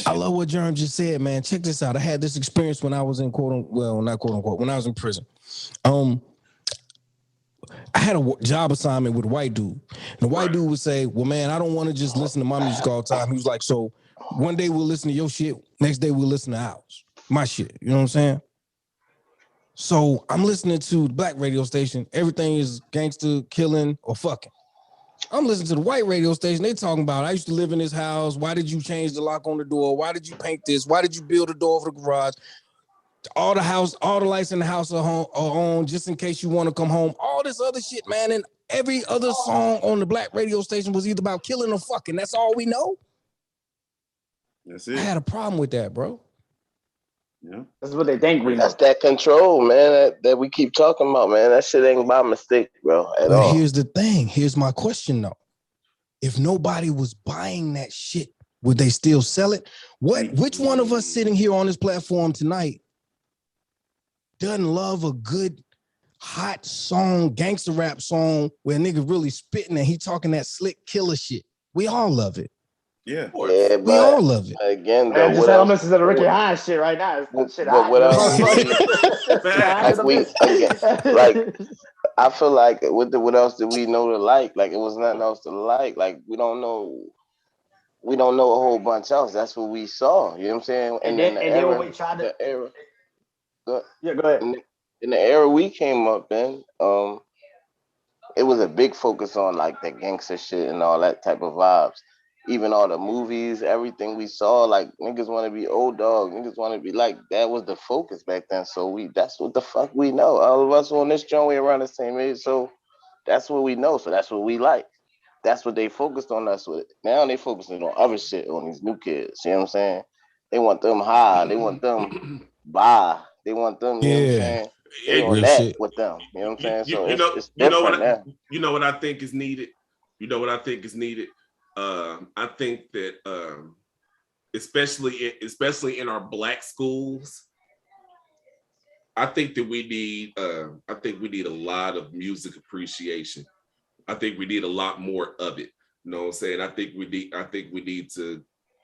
I love what Jerm just said, man. Check this out. I had this experience when I was in not quote unquote, when I was in prison. I had a job assignment with a white dude. And the white dude would say, well, man, I don't want to just listen to my music all the time. He was like, so one day we'll listen to your shit. Next day we'll listen to ours. My shit. You know what I'm saying? So I'm listening to the black radio station. Everything is gangster, killing, or fucking. I'm listening to the white radio station. They talking about, I used to live in this house. Why did you change the lock on the door? Why did you paint this? Why did you build a door for the garage? All the lights in the house are on just in case you want to come home. All this other shit, man. And every other song on the black radio station was either about killing or fucking. That's all we know. That's it. I had a problem with that, bro. Yeah, that's what they think we know. That's that control, man, that we keep talking about, man. That shit ain't by mistake, bro, at all. But here's the thing. Here's my question, though. If nobody was buying that shit, would they still sell it? Which one of us sitting here on this platform tonight doesn't love a good, hot song, gangster rap song where a nigga really spitting and he talking that slick killer shit? We all love it. Yeah, we all love it. Again, though, I just said I'm listening to the Ricky Hines shit right now. Shit, but what else? I feel like what else did we know to like? Like it was nothing else to like. Like we don't know a whole bunch else. That's what we saw. You know what I'm saying? And then when we tried to go ahead. In the era we came up in, it was a big focus on like the gangster shit and all that type of vibes. Even all the movies, everything we saw, like niggas want to be old dog, niggas want to be like, that was the focus back then. So that's what the fuck we know. All of us on this joint, we around the same age, so that's what we know. So that's what we like. That's what they focused on us with. Now they focusing on other shit on these new kids. You know what I'm saying? They want them high. They want them buy. They want them. You know what I'm saying? They on that shit with them. You know what I'm saying? So it's different now. You know what I think is needed. I think that especially in our black schools, I think that we need a lot of music appreciation. I think we need a lot more of it. You know what I'm saying? I think we need to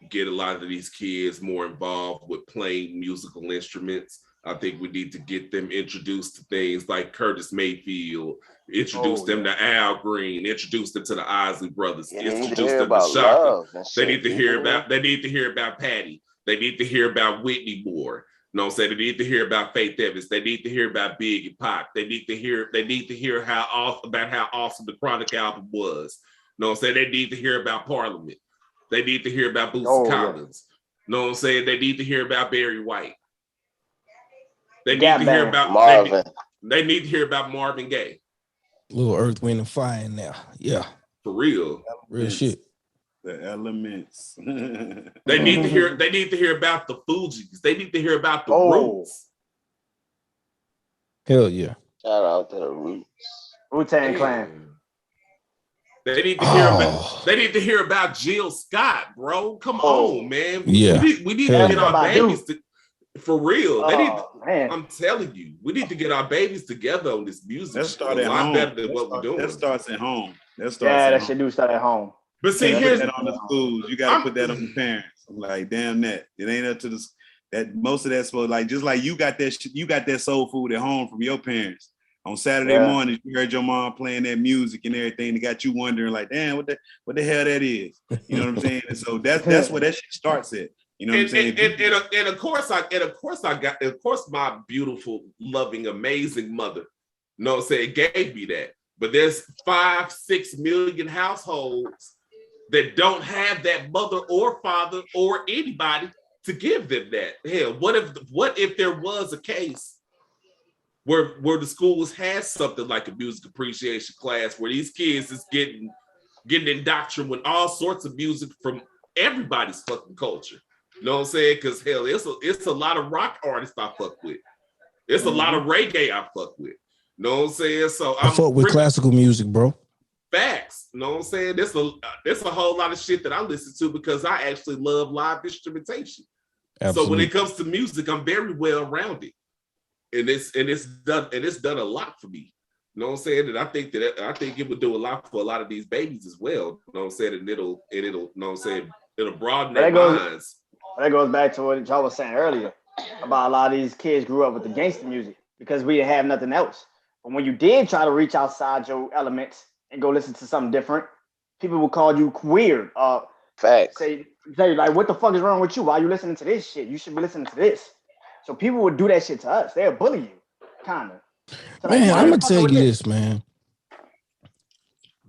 get a lot of these kids more involved with playing musical instruments. I think we need to get them introduced to things like Curtis Mayfield, introduce them to Al Green, introduce them to the Isley Brothers, introduce them to Shaka. They need to hear about Patty. They need to hear about Whitney Moore. You know what I'm saying? They need to hear about Faith Evans. They need to hear about Big and Pac. They need to hear how awesome the Chronic album was. You know what I'm saying? They need to hear about Parliament. They need to hear about Bootsy Collins. You know what I'm saying? They need to hear about Barry White. They need to hear about Marvin. They need to hear about Marvin Gaye. Little Earth, Wind, and Fire in there. Yeah. For real. Real shit. The Elements. They need to hear about the Fugees. They need to hear about the Roots. Hell yeah. Shout out to the Roots. Wu-Tang Clan. They need to hear about Jill Scott, bro. Come on, man. Yeah. We need to get our babies for real. I'm telling you, we need to get our babies together on this music. Let's start at home. Better than what we're doing. That starts at home. That shit do start at home. But see, here's that on the schools. You got to put that on the parents. I'm like, damn that. It ain't up to that. Most of that's supposed, like, just like you got that soul food at home from your parents. On Saturday morning, you heard your mom playing that music and everything. It got you wondering, like, damn, what the hell that is? You know what I'm saying? And so that's where that shit starts at. You know what I'm saying? And of course, my beautiful, loving, amazing mother, you know what I'm saying, gave me that. But there's 5-6 million households that don't have that mother or father or anybody to give them that. Hell, what if there was a case where the schools had something like a music appreciation class where these kids is getting indoctrinated with all sorts of music from everybody's fucking culture. You know what I'm saying? Because hell, it's a lot of rock artists I fuck with. It's a lot of reggae I fuck with. You know what I'm saying? So I fuck with classical music, bro. Facts. You know what I'm saying? There's a whole lot of shit that I listen to because I actually love live instrumentation. Absolutely. So when it comes to music, I'm very well rounded. And it's done a lot for me. You know what I'm saying? And I think it would do a lot for a lot of these babies as well. You know what I'm saying? And it'll you know what I'm saying, it'll broaden their minds. That goes back to what y'all was saying earlier about a lot of these kids grew up with the gangster music because we didn't have nothing else. But when you did try to reach outside your elements and go listen to something different, people will call you weird. Facts. Say like, what the fuck is wrong with you? Why are you listening to this shit? You should be listening to this. So people would do that shit to us. They'll bully you, kind of. So Man, like, I'm gonna tell you this, man.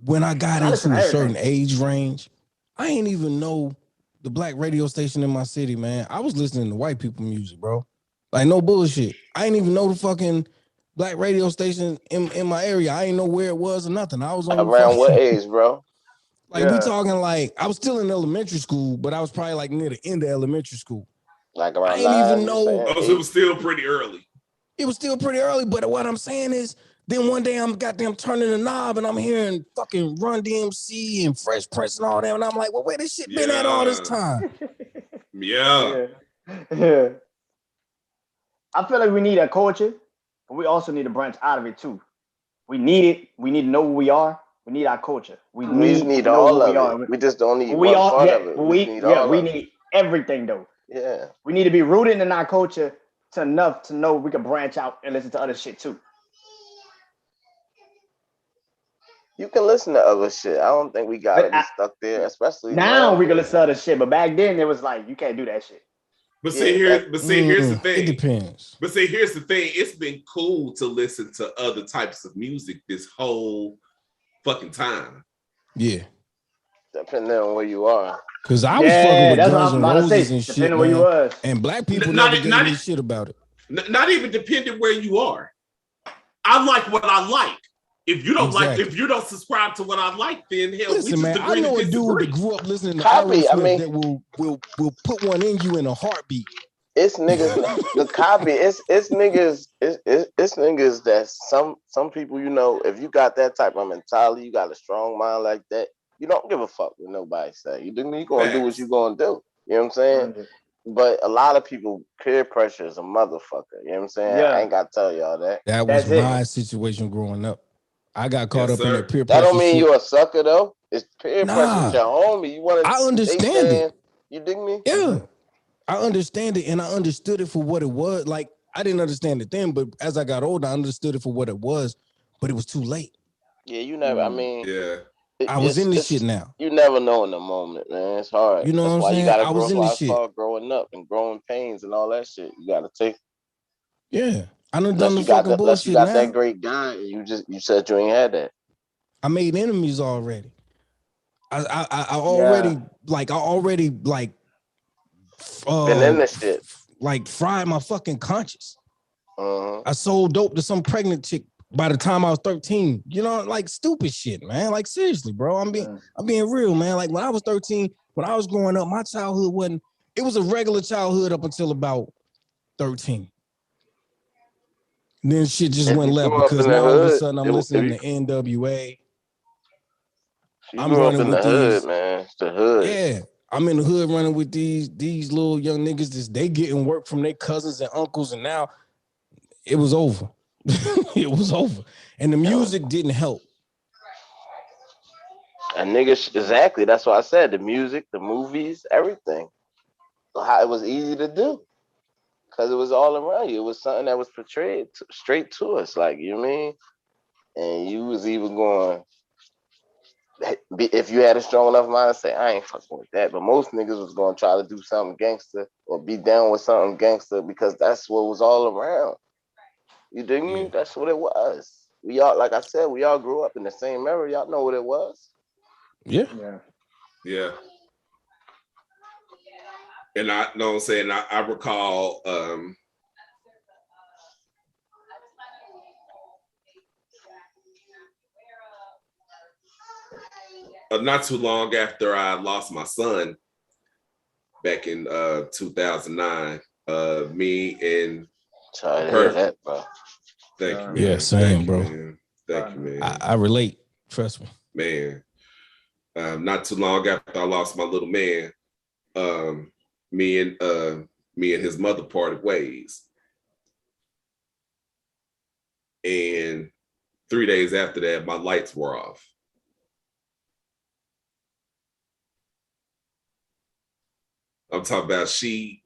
When I got into a certain age range, I ain't even know the black radio station in my city, man. I was listening to white people music, bro. Like, no bullshit. I ain't even know the fucking black radio station in my area. I ain't know where it was or nothing. I was on around what age, bro? Like, we talking like, I was still in elementary school, but I was probably like near the end of elementary school. Like around I ain't 9, even know. It was still pretty early. It was still pretty early, but what I'm saying is, then one day I'm goddamn turning the knob and I'm hearing fucking Run DMC and Fresh Prince and all that, and I'm like, well, where this shit been at all this time? Yeah. I feel like we need a culture, but we also need to branch out of it too. We need it. We need to know who we are. We need our culture. We need all of it. We just don't need one part of it. We need everything though. Yeah. We need to be rooted in our culture enough to know we can branch out and listen to other shit too. You can listen to other shit. I don't think we gotta be stuck there, especially now. We can listen to other shit, but back then it was like you can't do that shit. But here's the thing. It depends. But here's the thing. It's been cool to listen to other types of music this whole fucking time. Yeah. Depending on where you are. Because I was fucking with Guns N' Roses and shit, man. You was. And black people never gave me shit about it. Not even depending where you are. I like what I like. If you don't like, if you don't subscribe to what I like, then hell, listen, we just man, agree I know to a disagree. dude that grew up listening to Artform that will put one in you in a heartbeat. It's niggas. The copy. It's niggas. It's niggas that some people, you know, if you got that type of mentality, you got a strong mind like that, you don't give a fuck what nobody say. You gonna do what you gonna do. You know what I'm saying? But a lot of people, peer pressure is a motherfucker. You know what I'm saying? Yeah. I ain't got to tell y'all that. That was my situation growing up. I got caught up in that peer pressure. That don't mean shit. You're a sucker though. It's peer pressure with your homie. You want to? I understand it. You dig me? Yeah, I understand it, and I understood it for what it was. Like, I didn't understand it then, but as I got older, I understood it for what it was. But it was too late. Yeah, you never. I mean, yeah. I was in this shit now. You never know in the moment, man. It's hard. You know That's what I'm why saying? you gotta I was in this shit. Growing up and growing pains and all that shit. You gotta take. Yeah, I done the fucking bullshit unless you got now. that great guy, you said you ain't had that. I made enemies already. I already been in this shit. Like fried my fucking conscience. Uh-huh. I sold dope to some pregnant chick by the time I was 13. You know, like stupid shit, man. Like seriously, bro. I'm being real, man. Like when I was 13, when I was growing up, my childhood it was a regular childhood up until about 13. And then shit just went left because now all of a sudden I'm listening to NWA. I'm running with these, man. It's the hood. Yeah, I'm in the hood running with these little young niggas. They getting work from their cousins and uncles, and now it was over. It was over, and the music didn't help. And niggas, exactly. That's why I said the music, the movies, everything. How it was easy to do. Because it was all around you. It was something that was portrayed straight to us. Like, you know what I mean? And you was even going, if you had a strong enough mind to say, I ain't fucking with that. But most niggas was going to try to do something gangster or be down with something gangster because that's what was all around. You dig me? That's what it was. We all, like I said, we all grew up in the same era. Y'all know what it was. Yeah. And I know what I'm saying, I recall not too long after I lost my son back in 2009, me and sorry to hear that, bro. Thank you, man. Yeah, same, bro. Thank you, man. I relate. Trust me. Man. Not too long after I lost my little man, me and his mother parted ways. And 3 days after that, my lights were off. I'm talking about she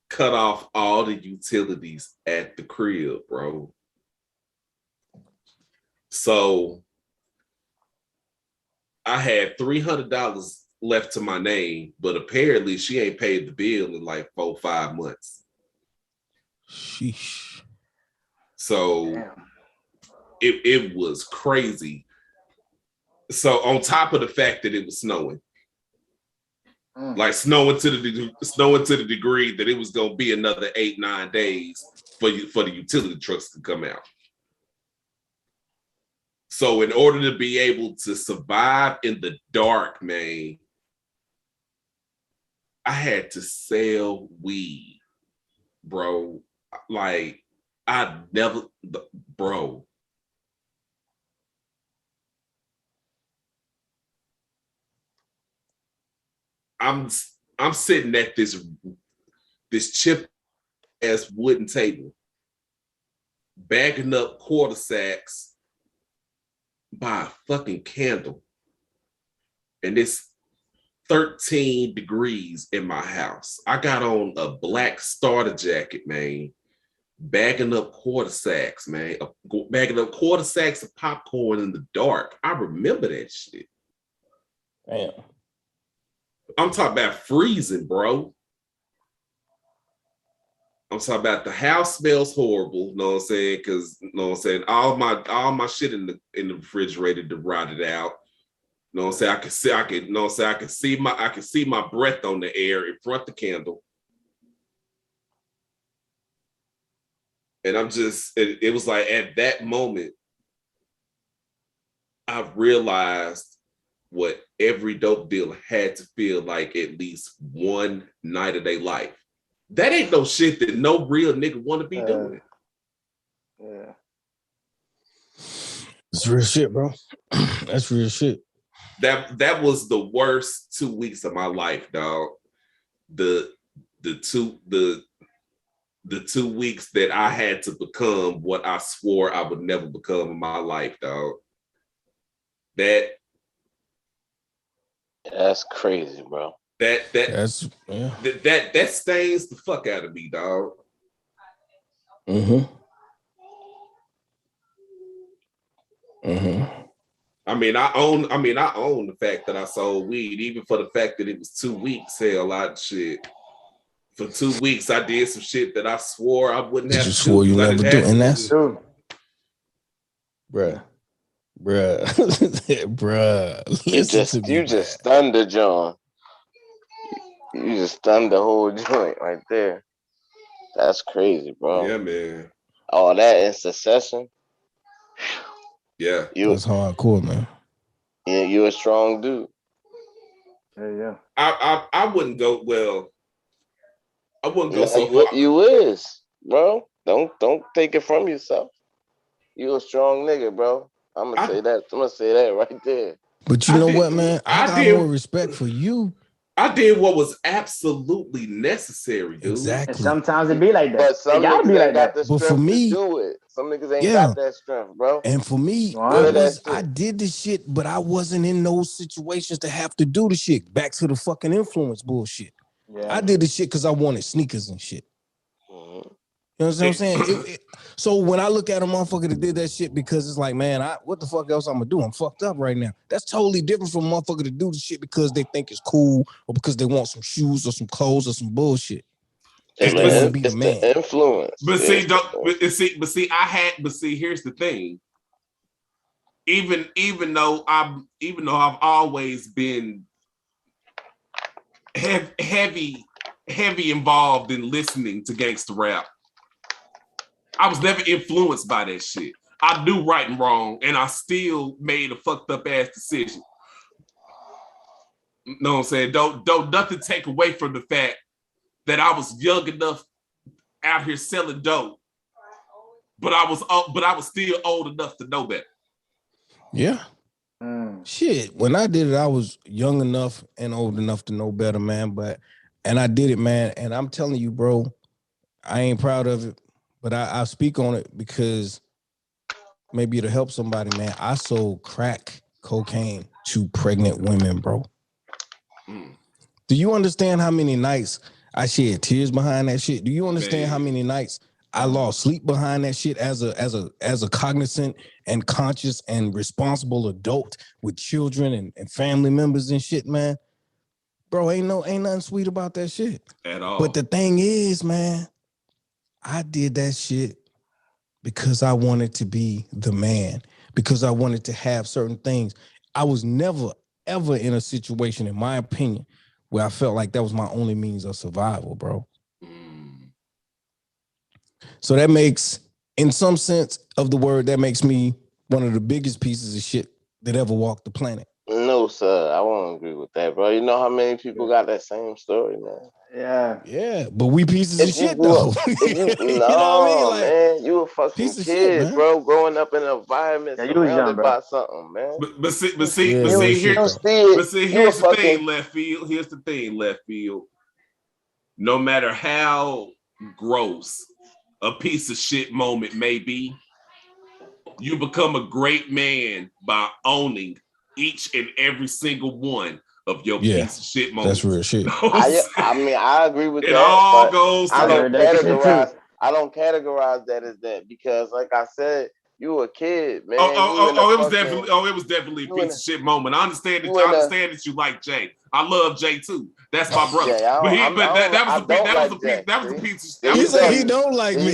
cut off all the utilities at the crib, bro. So I had $300 left to my name, but apparently she ain't paid the bill in like 4-5 months. Sheesh. So it was crazy. So on top of the fact that it was snowing, like snowing to the degree that it was gonna be another 8-9 days for the utility trucks to come out. So in order to be able to survive in the dark, man, I had to sell weed, bro. Like I never, bro. I'm sitting at this chip ass wooden table, bagging up quarter sacks by a fucking candle, and it's 13 degrees in my house. I got on a black starter jacket, man, bagging up quarter sacks, man, bagging up quarter sacks of popcorn in the dark. I remember that shit. Damn. I'm talking about freezing, bro. I'm talking about the house smells horrible, you know what I'm saying? Because you know what I'm saying, all my shit in the refrigerator to rot it out. You know what I'm saying? I can see my breath on the air in front of the candle. And I'm just, it was like at that moment, I realized what every dope dealer had to feel like at least one night of their life. That ain't no shit that no real nigga want to be doing. Yeah. It's real shit, bro. That's real shit. That was the worst 2 weeks of my life, dog. The 2 weeks that I had to become what I swore I would never become in my life, dog. That's crazy, bro. That stains the fuck out of me, dog. Mm-hmm. I mean, I own the fact that I sold weed, even for the fact that it was 2 weeks. Hell, for 2 weeks, I did some shit that I swore I wouldn't have to do. You swore you never do, and that's Dude. bruh. You just stunned the John. You just stunned the whole joint right there. That's crazy, bro. Yeah, man. All that in succession. Yeah. That's hardcore, man. Yeah, you a strong dude. Yeah. I wouldn't go well. I wouldn't go so far. You is, bro. Don't take it from yourself. You a strong nigga, bro. I'm gonna say that right there. But you know what, man? I got more respect for you. I did what was absolutely necessary, dude. Exactly. And sometimes it be like that. But some niggas be ain't like got that. the strength for me, to do it. Some niggas ain't got that strength, bro. And for me, I did the shit, but I wasn't in those situations to have to do the shit. Back to the fucking influence bullshit. Yeah. I did the shit because I wanted sneakers and shit. Mm-hmm. You know what I'm saying? So when I look at a motherfucker that did that shit because it's like, man, what the fuck else I'm gonna do? I'm fucked up right now. That's totally different from a motherfucker to do the shit because they think it's cool or because they want some shoes or some clothes or some bullshit. It's the influence. But see, here's the thing. Even though I've always been heavy involved in listening to gangster rap, I was never influenced by that shit. I knew right and wrong, and I still made a fucked up ass decision. You know what I'm saying? Don't nothing take away from the fact that I was young enough out here selling dope, but I was still old enough to know better. Yeah. Shit. When I did it, I was young enough and old enough to know better, man. And I did it, man. And I'm telling you, bro, I ain't proud of it, but I speak on it because maybe it'll help somebody, man. I sold crack cocaine to pregnant women, bro. Do you understand how many nights I shed tears behind that shit? Do you understand how many nights I lost sleep behind that shit as a cognizant and conscious and responsible adult with children and family members and shit, man? Bro, ain't nothing sweet about that shit. At all. But the thing is, man, I did that shit because I wanted to be the man, because I wanted to have certain things. I was never, ever in a situation, in my opinion, where I felt like that was my only means of survival, bro. So that makes, in some sense of the word, that makes me one of the biggest pieces of shit that ever walked the planet. No, sir, I won't agree with that, bro. You know how many people got that same story, man? Yeah, but we pieces of shit, though. You know what I mean? Like, man, you a fucking kid, shit, bro, growing up in an environment surrounded by something, man. But see, here's the thing, left field. Here's the thing, left field. No matter how gross a piece of shit moment may be, you become a great man by owning each and every single one of your piece of shit moments. That's real shit. I mean, I agree with it that. All goes I don't categorize that as that because, like I said, you were a kid, man. It was definitely a piece of shit moment. I understand that you like Jay. I love Jay too. That's my brother. That was a piece of shit. He said he don't like me.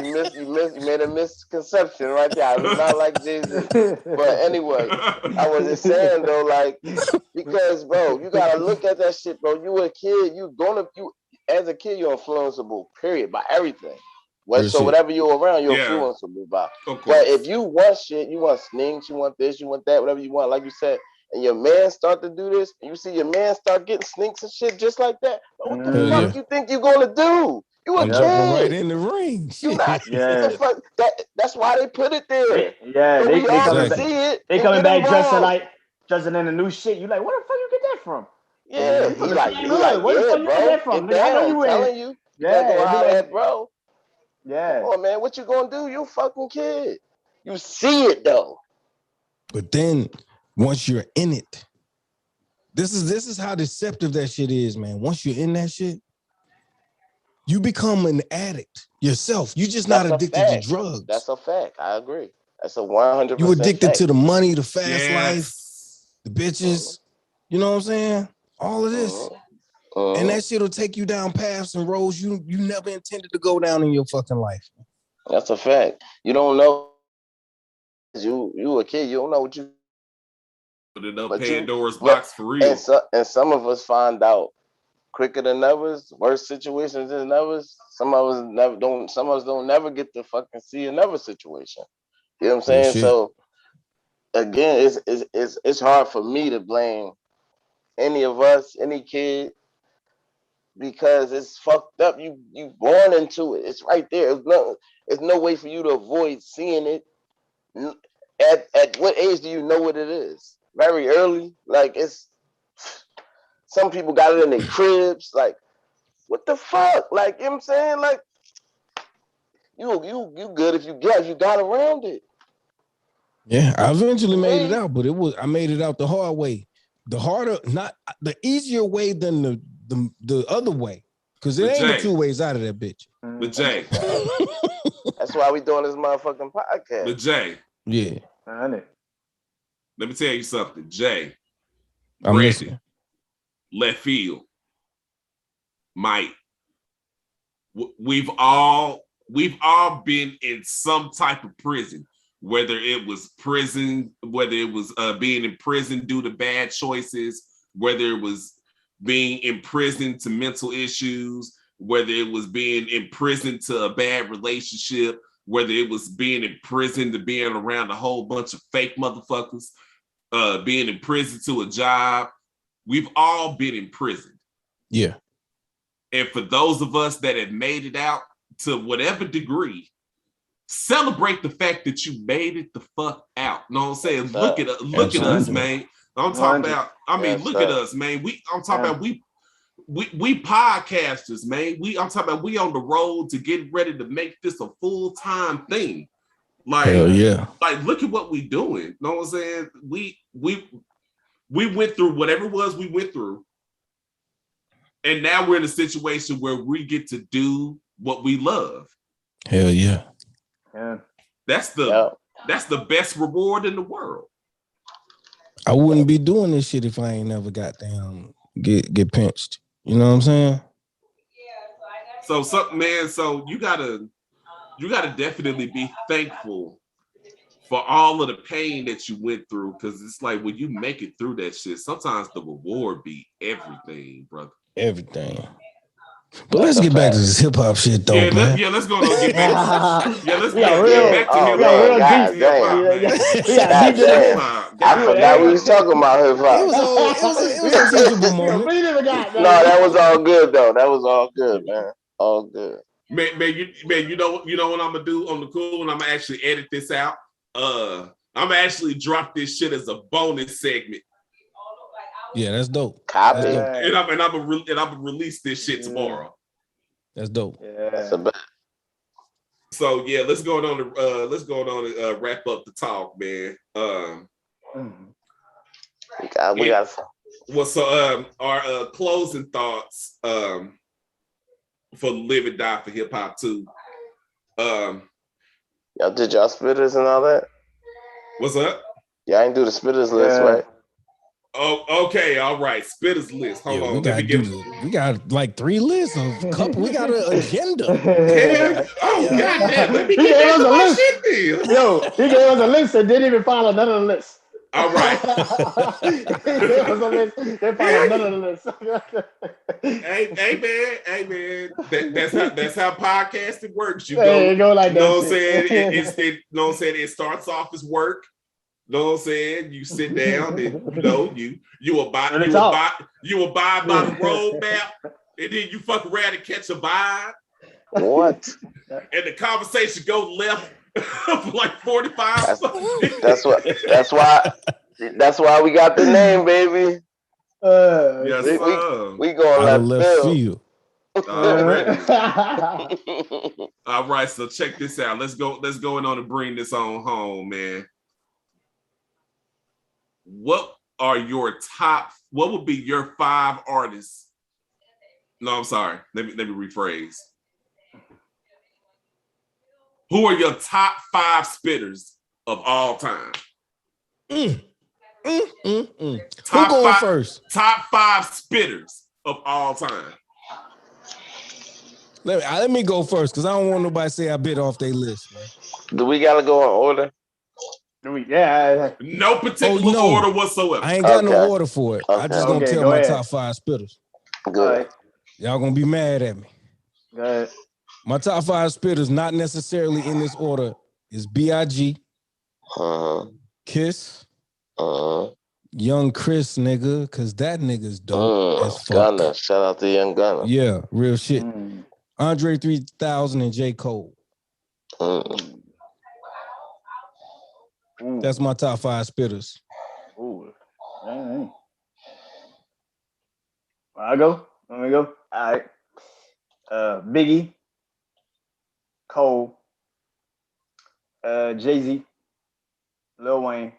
You made a misconception right there. I was not like Jay-Z. But anyway, I was just saying though, like, because bro, you gotta look at that shit, bro. You a kid, you as a kid, you're influenceable, period, by everything. So whatever you're around, you're influenceable by. But if you want shit, you want sneaks, you want this, you want that, whatever you want, like you said, and your man start to do this, and you see your man start getting sneaks and shit just like that, what the fuck you think you're gonna do? You a kid. Right in the ring. You not. What the fuck? That's why they put it there. They coming back dressing in the new shit. You like, where the fuck you get that from? Yeah, he like, where the fuck you get that from? I know you telling you. Bro. Yeah. Come on, man. What you gonna do? You fucking kid. You see it though. But then once you're in it, this is how deceptive that shit is, man. Once you're in that shit, you become an addict yourself. You're just not addicted to drugs. That's a fact. I agree. That's a 100%. You addicted to the money, the fast life, the bitches. You know what I'm saying? All of this. And that shit will take you down paths and roads you never intended to go down in your fucking life. That's a fact. You don't know. You a kid. You don't know what you. Put it up Pandora's box for real. And some of us find out quicker than others. Worse situations than others. Some of us don't never get to fucking see another situation. You know what I'm saying? So again, it's hard for me to blame any of us, any kid. Because it's fucked up. You born into it. It's right there. There's no way for you to avoid seeing it. At what age do you know what it is? Very early. Like it's some people got it in their cribs. Like, what the fuck? Like, you know what I'm saying? Like, you good if you got around it. Yeah, I eventually made it out, but I made it out the hard way. The harder, not the easier way than the other way, because there ain't no two ways out of that bitch. But Jay, that's why we doing this motherfucking podcast. But Jay, yeah, let me tell you something, Jay. I'm listening. Left field, Mike. We've all been in some type of prison. Whether it was prison, whether it was being in prison due to bad choices, whether it was being imprisoned to mental issues, whether it was being imprisoned to a bad relationship, whether it was being in prison to being around a whole bunch of fake motherfuckers, being in prison to a job. We've all been in prison. Yeah. And for those of us that have made it out to whatever degree, celebrate the fact that you made it the fuck out. You know what I'm saying? Look at us, man. I'm talking about, look at us, man. I'm talking about we podcasters, man. I'm talking about we on the road to get ready to make this a full-time thing. Like, hell yeah. Like, look at what we doing. You know what I'm saying? We went through whatever it was we went through. And now we're in a situation where we get to do what we love. Hell yeah. Yeah. That's the best reward in the world. I wouldn't be doing this shit if I ain't never got down get pinched. You know what I'm saying? So you gotta definitely be thankful for all of the pain that you went through, because it's like when you make it through that shit, sometimes the reward be everything, brother. Everything. But let's get back to this hip hop shit, though, man. Let's go and get back. Let's get back to hip hop. I forgot we was talking about hip hop. It was a teachable moment. No, that was all good though. That was all good, man. All good. Man, you know what I'm gonna do on the cool, and I'm gonna actually edit this out. I'm gonna actually drop this shit as a bonus segment. Yeah, that's dope. Copy. And I'm gonna release this shit tomorrow. That's dope. Yeah. That's a bet. So yeah, let's go on and wrap up the talk, man. We got well, so our closing thoughts for Live and Die for Hip Hop 2. Y'all did y'all spitters and all that? What's up? Y'all ain't do the spitters list, right? Oh, okay, all right. Spitters list. Hold on. We got like 3 lists of a couple. We got an agenda. Goddamn. Let me get back to my shit then. Yo, he gave us a list and didn't even follow none of the lists. All right. He gave us a list. They followed none of the lists. Hey man. That's how podcasting works. You go like that. You know what I'm saying? You know what I'm saying? It starts off as work. You know what I'm saying? You sit down and you abide by the roadmap, and then you fuck around and catch a vibe. What? And the conversation go left for like 45. That's why we got the name, baby. Yes, we going left field. Already. All right, so check this out. Let's go on and bring this on home, man. What would be your 5 artists? No, I'm sorry. Let me rephrase. Who are your top 5 spitters of all time? Who going first? Top 5 spitters of all time. Let me go first, because I don't want nobody to say I bit off their list, man. Do we gotta go in order? Yeah. No particular order whatsoever. I ain't got no order for it. Okay. I just gonna tell my top 5 spitters. Good. Right. Y'all gonna be mad at me. Go ahead. My top 5 spitters, not necessarily in this order, is B.I.G., Kiss, Young Chris, nigga, because that nigga's dope as fuck. Gunna. Shout out to Young Gunna. Yeah, real shit. Andre 3000 and J. Cole. That's my top 5 spitters. Ooh. I go. Let me go. All right. Biggie, Cole, Jay-Z, Lil Wayne.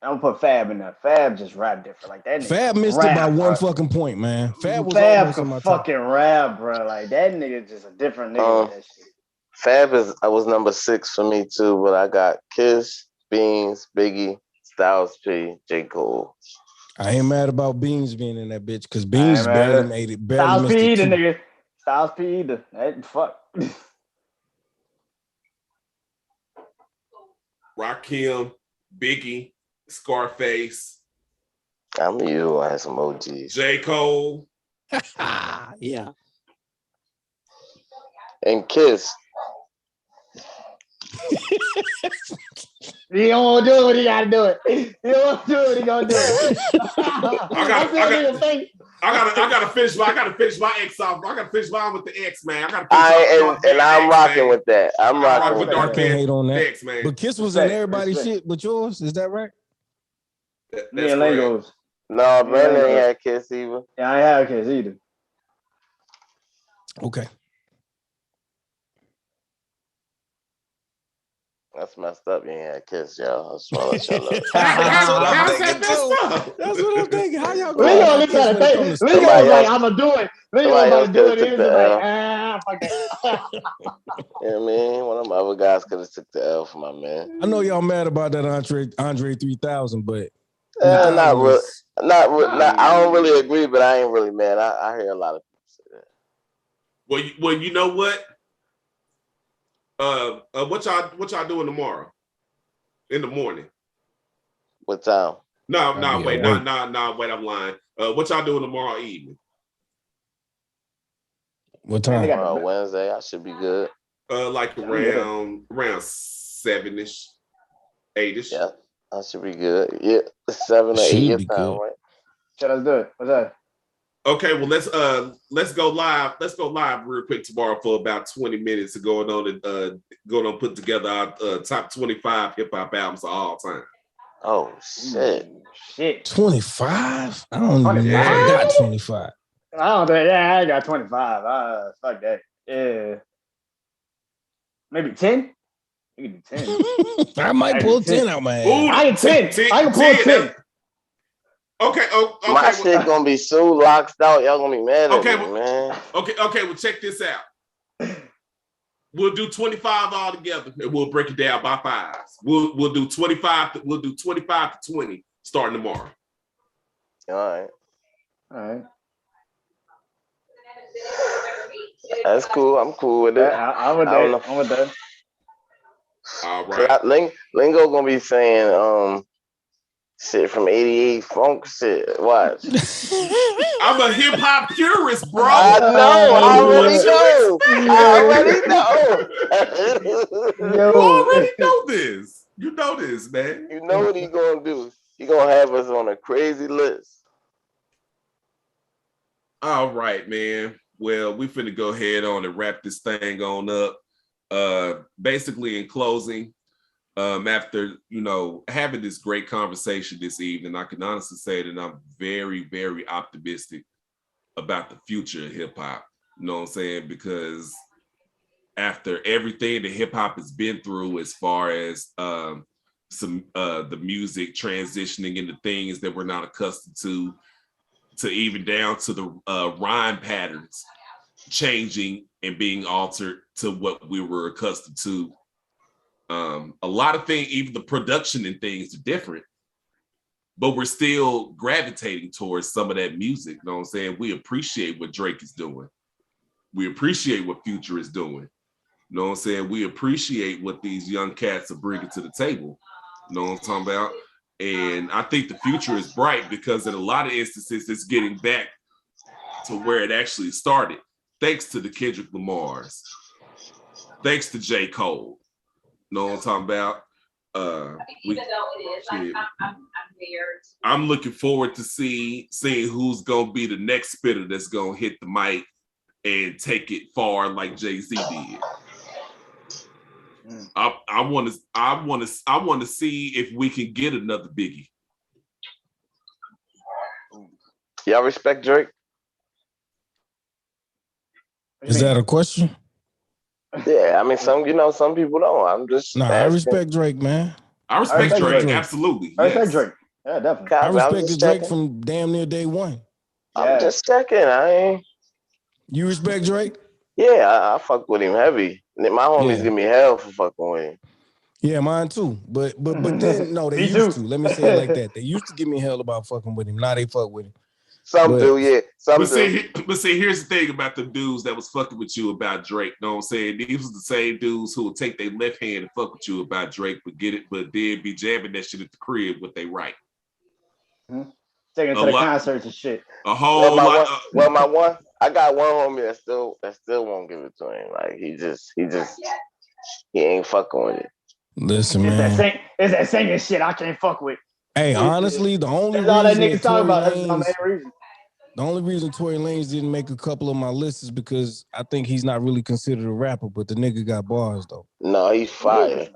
I'm gonna put Fab in there. Fab just rap different. Like that nigga. Fab missed it by one fucking point, man. Fab was almost in my top. Fucking rap, bro. Like that nigga just a different nigga with that shit. Fab was number 6 for me too, but I got Kiss, Beans, Biggie, Styles P, J. Cole. I ain't mad about Beans being in that bitch, because Beans barely made it. Barely Styles P, the nigga. Styles P, that fuck. Rakim, Biggie, Scarface. I'm you. I had some OGs. J. Cole. Yeah. And Kiss. He don't want to do it, he gotta do it. He don't want to do it, he gonna do it. I gotta finish my X off. I gotta finish mine with the X, man. I'm rocking with that. I'm rocking with Dark. I can't hate on that. X, man. But Kiss was in everybody's shit but yours. Is that right? That's Legos. No, Brandon ain't had Kiss either. Yeah, I ain't had Kiss either. Okay. That's messed up. You ain't had kids, y'all. I just want to let y'all know. That's what I'm How's thinking that messed too. up? That's what I'm thinking. How y'all Leo going was trying to when it think. comes to Leo stuff? was like, I'm gonna do it. Leo was somebody about else to do could have it. He took was the just like, L. fuck that. You know what I mean? One of them other guys could have took the L for my man. I know y'all mad about that Andre 3000, but Not real. 3000s. Not. I don't really agree, but I ain't really mad. I hear a lot of people say that. Well, you know what? What y'all doing tomorrow? In the morning? What time? No, I'll be wait, at work. wait, I'm lying. What y'all doing tomorrow evening? What Man, they time? got the- Wednesday. I should be good. Like around 7ish, 8ish. Yeah, I should be good. Yeah, 7 or 8 Should your be time, good. right? Shit, let's do it. What's that? Okay, well let's go live. Let's go live real quick tomorrow for about 20 minutes to going on put together our top 25 hip hop albums of all time. Oh shit! Shit. 25? I don't even know if 25? I got 25. I don't think. Yeah, I ain't got 25. Fuck that. Yeah. Maybe 10. You can do 10. I might pull 10 out my ass. Ooh, I can 10. I can pull 10. Okay. Okay. My shit gonna be so locked out. Y'all gonna be mad at me, man. Okay. Well, check this out. We'll do 25 all together, and we'll break it down by fives. We'll do 25. We'll do 25 to 20 starting tomorrow. All right. That's cool. I'm cool with it. I'm with that. I'm with that. All right. Lingo gonna be saying shit from '88 funk shit. Watch. I'm a hip hop purist, bro. I know. I already know. Yo. You already know this. You know this, man. You know what he gonna do? He gonna have us on a crazy list. All right, man. Well, we finna go ahead on and wrap this thing on up. Basically, in closing, after having this great conversation this evening, I can honestly say that I'm very, very optimistic about the future of hip hop. You know what I'm saying? Because after everything that hip hop has been through, as far as the music transitioning into things that we're not accustomed to even down to the rhyme patterns changing and being altered to what we were accustomed to. A lot of things, even the production and things are different, but we're still gravitating towards some of that music. You know what I'm saying? We appreciate what Drake is doing. We appreciate what Future is doing. You know what I'm saying? We appreciate what these young cats are bringing to the table. You know what I'm talking about? And I think the future is bright because in a lot of instances, it's getting back to where it actually started. Thanks to the Kendrick Lamars. Thanks to J. Cole. You know what I'm talking about? I'm looking forward to seeing who's gonna be the next spitter that's gonna hit the mic and take it far like Jay-Z did. I want to see if we can get another Biggie. Y'all respect Drake? Is that a question? Yeah, I mean, some people don't. I'm just Nah, asking. I respect Drake, man. I respect Drake. Absolutely. I respect Drake. Yeah, definitely. I respected Drake from damn near day one. I'm just checking. You respect Drake? Yeah, I fuck with him heavy. My homies give me hell for fucking with him. Yeah, mine too. But then no, they used to. Let me say it like that. They used to give me hell about fucking with him. Now they fuck with him. Some do, yeah. Some do. But see, here's the thing about the dudes that was fucking with you about Drake. You know what I'm saying? These was the same dudes who would take their left hand and fuck with you about Drake, but then be jamming that shit at the crib with they right. Taking to the concerts and shit. A whole lot. My one, I got one homie that still won't give it to him. Like he ain't fucking with it. Listen, man. It's that singing shit I can't fuck with. Hey, honestly, the only reason that niggas talk about that's the main reason. The only reason Tory Lanez didn't make a couple of my lists is because I think he's not really considered a rapper, but the nigga got bars though. No, he's fire.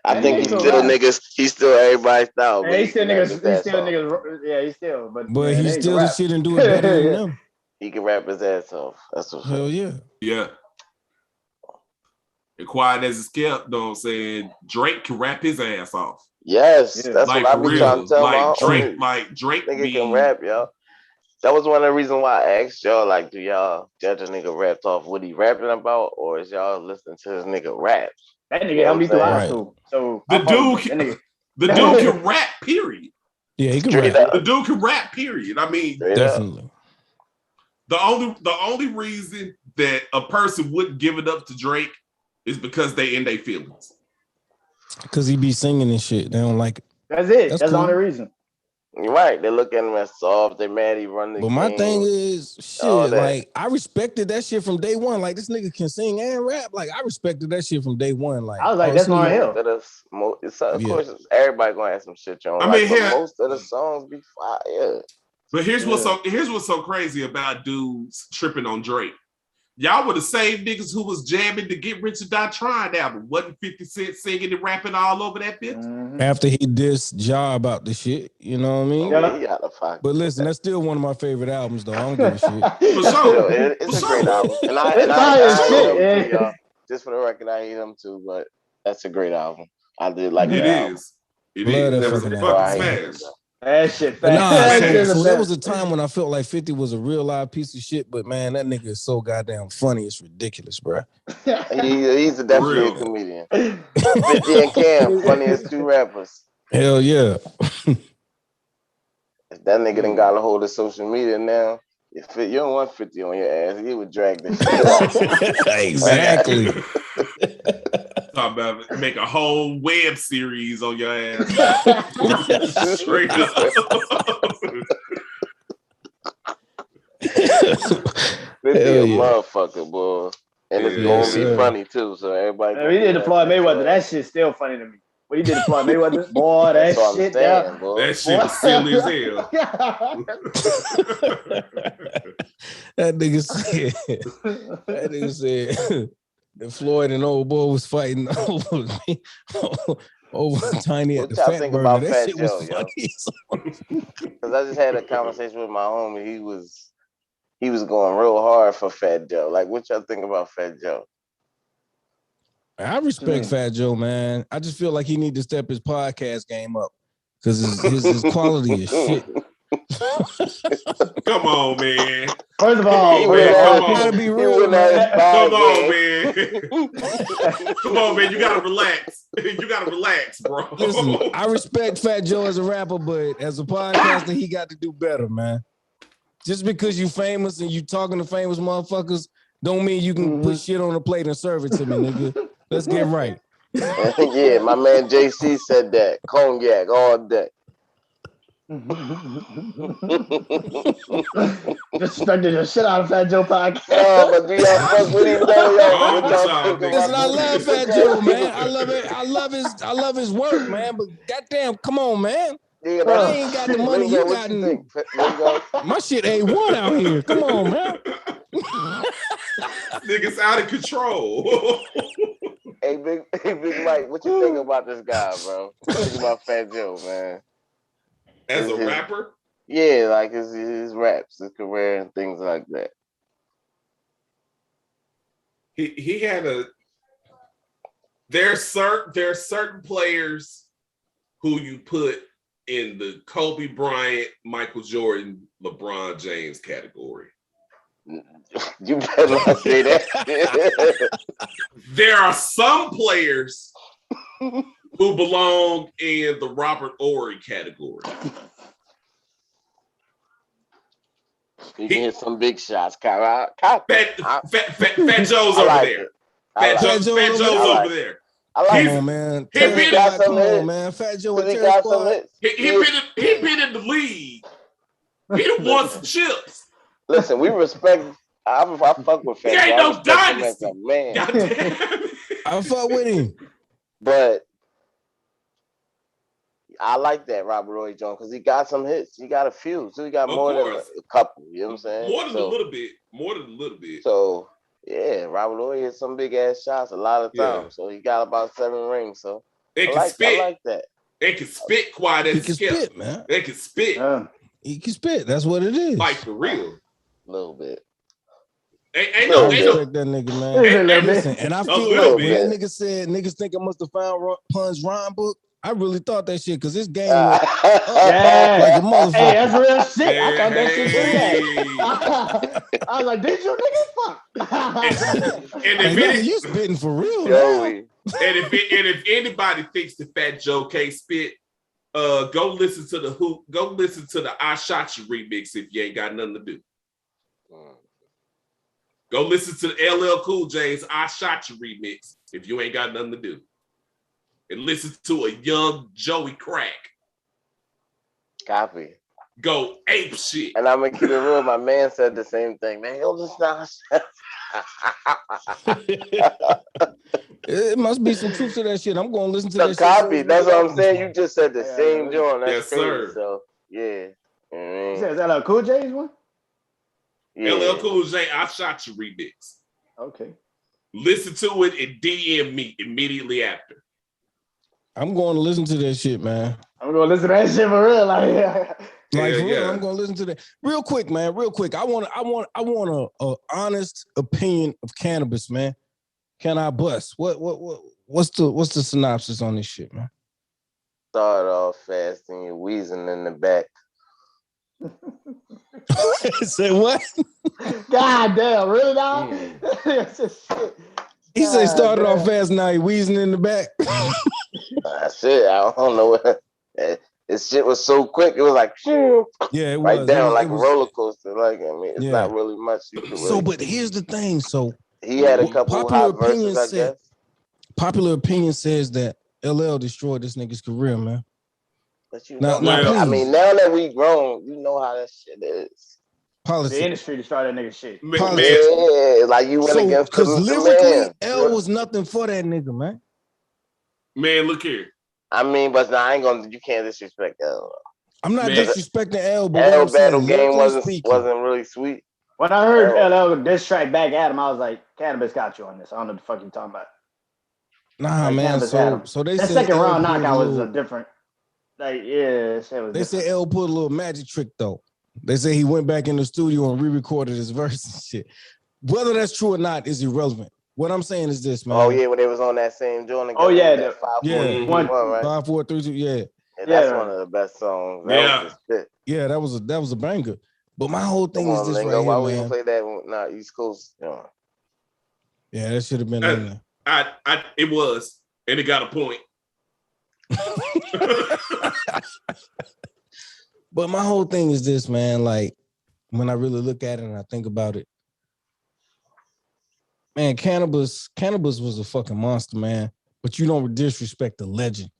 I think he's still niggas. He's still everybody's style. Yeah, he's still niggas. Yeah, he's still. But he still the shit and do it better than them. He can rap his ass off. That's what. Hell yeah. Yeah. And quiet as it's kept, you know what I'm saying? Drake can rap his ass off. Yes, that's Like what I for be real. trying to tell my homies. Drake Nigga can rap, yo. That was one of the reasons why I asked y'all, like, do y'all judge a nigga rapped off what he rapping about, or is y'all listening to his nigga rap? That nigga helped me through high school. So the dude can rap, period. Yeah, he can rap. The dude can rap, period. I mean, definitely. The only reason that a person wouldn't give it up to Drake is because they in their feelings. Because he be singing and shit. They don't like it. That's it. That's cool. The only reason. You're right. They look at him as soft. They mad he run the game. But my thing is, shit, like, I respected that shit from day one. Like, this nigga can sing and rap. Like, I respected that shit from day one. Like, I was like, that's Lauryn Hill. Of course, everybody gonna have some shit on. I mean, most of the songs be fire. But here's what's so crazy about dudes tripping on Drake. Y'all were the same niggas who was jamming the Get Rich or Die Trying album. Wasn't 50 Cent singing and rapping all over that bitch? Mm-hmm. After he dissed Ja about the shit, you know what I mean? Yeah. But listen, that's still one of my favorite albums, though. I don't give a shit. For sure. It's a great album. And I hate him too, y'all. Just for the record, I hate him too, but that's a great album. I did like that album. It is. That was a fucking smash. That shit so there was a time when I felt like 50 was a real live piece of shit, but man, that nigga is so goddamn funny. It's ridiculous, bro. He's definitely a comedian. 50 and Cam, funniest two rappers. Hell yeah. If that nigga done got a hold of social media now, you don't want 50 on your ass, he would drag this shit off. Exactly. Talk about make a whole web series on your ass. Straight up. 50 a motherfucker, boy. And it's gonna be funny too, so everybody. Man, he did the Floyd Mayweather. That shit's still funny to me. What he did to Floyd Mayweather, boy, that shit, that shit was silly as hell. That nigga said that Floyd and old boy was fighting over Tiny at the Fat Burger. That shit was funny. Because I just had a conversation with my homie. He was going real hard for Fat Joe. Like, what y'all think about Fat Joe? I respect Fat Joe, man. I just feel like he need to step his podcast game up because his quality is shit. Come on, man. First of all, gotta be real, man. Come on, man. Come on, man. You gotta relax. You gotta relax, bro. Listen, I respect Fat Joe as a rapper, but as a podcaster, he got to do better, man. Just because you famous and you talking to famous motherfuckers don't mean you can put shit on a plate and serve it to me, nigga. Let's get right. Yeah, my man JC said that. Cognac all day. Disrespected the shit out of Fat Joe podcast. Oh, but do y'all fuck with him though? Listen, I love Fat Joe, man. I love it. I love his work, man. But goddamn, come on, man. Yeah, I ain't got the money you got. My shit A1 out here. Come on, man. Niggas out of control. Hey, Big Mike, what you think about this guy, bro? What you think about Fat Joe, man? As a rapper? Yeah, like his raps, his career, and things like that. He had there's certain players who you put in the Kobe Bryant, Michael Jordan, LeBron James category. You better not say that. There are some players who belong in the Robert Ory category. You can hit some big shots, Fat Joe's over there. Fat Joe's over there. I like it, man. He been come on, man. Fat Joe and Terry Squad. He been in the league. He done won some chips. Listen, we respect. I fuck with Fat Joe. He ain't no dynasty, man. I fuck with him, but I like that Robert Roy Jones because he got some hits. He got a few, so he got more than a couple. You know what I'm saying? More than a little bit. More than a little bit. So yeah, Robert Roy hit some big ass shots a lot of times. Yeah. So he got about 7 rings. So I like that. They can spit quiet as he can spit, man. They can spit. He can spit. That's what it is. Like for real. A little bit. Ain't I no, ain't no. respect that nigga, man. Listen, and I A feel little like bit. when that nigga said niggas think I must have found Pun's rhyme book, I really thought that shit because this game went up like a motherfucker. Hey, that's real shit. I Man, thought that shit too. hey. I was like, did you nigga fuck? And Like, if nigga, it, you spitting for real now. Joey. and if anybody thinks the Fat Joe can't spit, go listen to the I Shot You remix if you ain't got nothing to do. Go listen to the LL Cool J's I Shot You remix if you ain't got nothing to do. And listen to a young Joey Crack. Copy. Go ape shit. And I'm gonna keep it real. My man said the same thing. Man, yo, this not. It must be some truth to that shit. I'm gonna listen to The that copy. shit. That's what I'm saying. You just said the same yeah. joint. That's Yes, crazy. sir. So yeah. You said, is that like Cool J's one? Yeah. LL Cool J I Shot You remix. Okay. Listen to it and DM me immediately after. I'm going to listen to that shit, man. I'm gonna listen to that shit for real. Like, Like for real, yeah. I'm gonna listen to that. Real quick, man. Real quick. I want a honest opinion of cannabis, man. Can I bust? What's the synopsis on this shit, man? Start off fast and you're wheezing in the back. Say what? God damn, really now? That's just shit. He said started damn. off fast, now he wheezing in the back. That's it. I don't know what. This shit was so quick. It was like, shoo, Yeah, it right was. down It like was, a roller coaster. Like, I mean, it's yeah. not really much you could really. So, but here's the thing. So he had a couple hot verses, I guess. Popular opinion says that LL destroyed this nigga's career, man. But you Now, know, please. I mean, now that we grown, you know how that shit is. Politics. The industry destroyed that nigga shit. Politics. Yeah, like you went against because the lyrically, man. L was nothing for that nigga, man. Man, look here. I mean, but I ain't gonna. You can't disrespect L. I'm not Man. disrespecting L, but L what I'm saying, battle game lyrically wasn't really sweet. When I heard LL diss track back at him, I was like, "Cannabis got you on this." I don't know what the fuck you talking about. Nah, like, man. So they that said second L round pulled knockout was little, a different. Like, yeah, shit was. They different. said L put a little magic trick though. They say he went back in the studio and re-recorded his verse and shit. Whether that's true or not is irrelevant. What I'm saying is this, man. Oh yeah, when they was on that same joint. Oh yeah, that 5, 4, 3, 2, 1, right? 5, 4, 3, 2, yeah. That's one of the best songs. That was just shit. Yeah, that was a banger. But my whole thing is this Lingo, right why here, we man. didn't play that? Not East Coast. Yeah, that should have been on there. It was, and it got a point. But my whole thing is this, man. Like, when I really look at it and I think about it, man, cannabis was a fucking monster, man. But you don't disrespect the legend.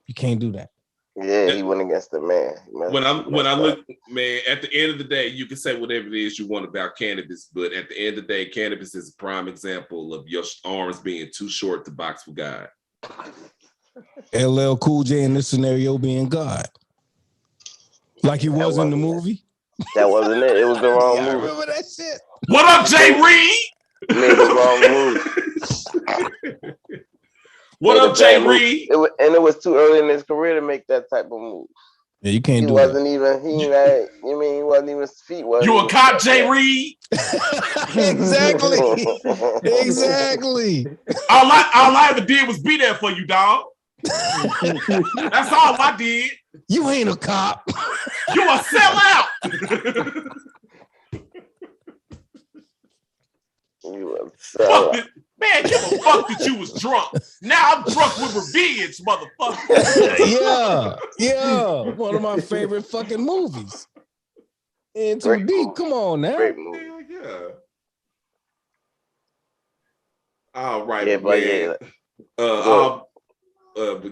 You can't do that. Yeah, he went against the man. When I look, man, at the end of the day, you can say whatever it is you want about cannabis, but at the end of the day, cannabis is a prime example of your arms being too short to box with God. LL Cool J in this scenario being God. Like he was in the movie. That wasn't it. It was the wrong movie. I remember that shit. What up, Jay Reed? Made the wrong move. What up, Jay Reed? It was too early in his career to make that type of move. Yeah, you can't do that. He wasn't even his feet. You a cop, Jay Reed? Exactly. Exactly. All I ever did was be there for you, dog. That's all I did. You ain't a cop. You a sellout. You a sellout. Man, give a fuck that you was drunk. Now I'm drunk with revenge, motherfucker. Yeah. One of my favorite fucking movies. Into deep. Come on now. Great movie. Yeah. All right, yeah, man. But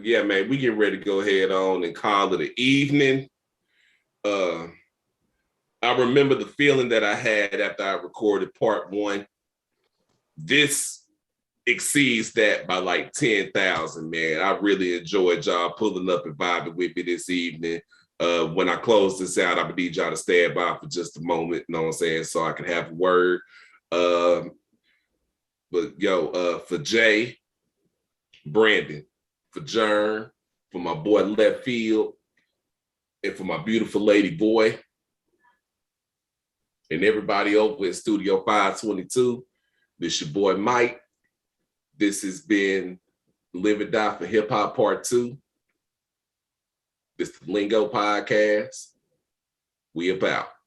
yeah, man, we getting ready to go ahead on and call it an evening. I remember the feeling that I had after I recorded part 1. This exceeds that by like 10,000, man. I really enjoyed y'all pulling up and vibing with me this evening. When I close this out, I'm gonna need y'all to stand by for just a moment, you know what I'm saying, so I can have a word. But for Jay, Brandon, for Jern, for my boy Left Field, and for my beautiful lady boy, And everybody over in Studio 522, this your boy Mike. This has been Live and Die for Hip Hop Part 2. This is the Lingo Podcast. We about.